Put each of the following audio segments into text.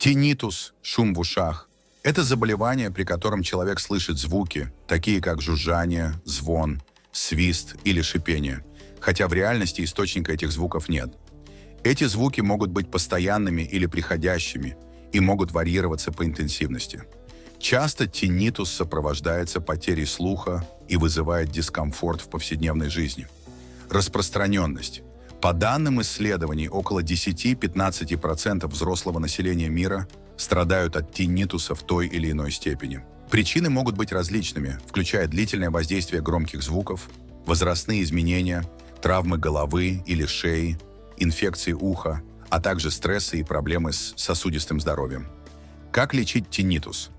Тиннитус, шум в ушах, это заболевание, при котором человек слышит звуки, такие как жужжание, звон, свист или шипение, хотя в реальности источника этих звуков нет. Эти звуки могут быть постоянными или приходящими и могут варьироваться по интенсивности. Часто тиннитус сопровождается потерей слуха и вызывает дискомфорт в повседневной жизни. Распространенность. По данным исследований, около 10-15% взрослого населения мира страдают от тиннитуса в той или иной степени. Причины могут быть различными, включая длительное воздействие громких звуков, возрастные изменения, травмы головы или шеи, инфекции уха, а также стрессы и проблемы с сосудистым здоровьем. Как лечить тиннитус?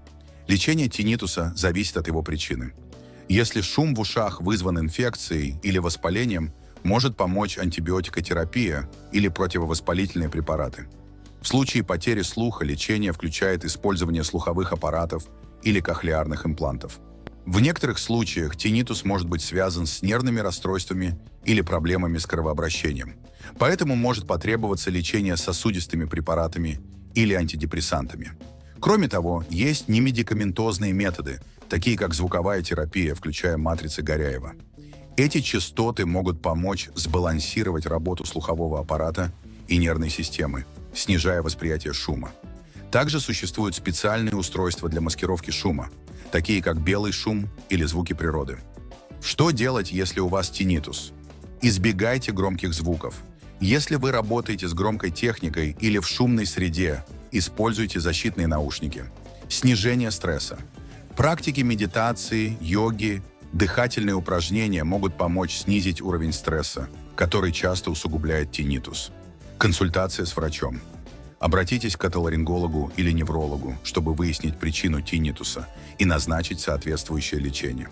Лечение тиннитуса зависит от его причины. Если шум в ушах вызван инфекцией или воспалением, может помочь антибиотикотерапия или противовоспалительные препараты. В случае потери слуха лечение включает использование слуховых аппаратов или кохлеарных имплантов. В некоторых случаях тиннитус может быть связан с нервными расстройствами или проблемами с кровообращением. Поэтому может потребоваться лечение сосудистыми препаратами или антидепрессантами. Кроме того, есть немедикаментозные методы, такие как звуковая терапия, включая матрицы Горяева. Эти частоты могут помочь сбалансировать работу слухового аппарата и нервной системы, снижая восприятие шума. Также существуют специальные устройства для маскировки шума, такие как белый шум или звуки природы. Что делать, если у вас тиннитус? Избегайте громких звуков. Если вы работаете с громкой техникой или в шумной среде, используйте защитные наушники. Снижение стресса. Практики медитации, йоги, дыхательные упражнения могут помочь снизить уровень стресса, который часто усугубляет тиннитус. Консультация с врачом. Обратитесь к отоларингологу или неврологу, чтобы выяснить причину тиннитуса и назначить соответствующее лечение.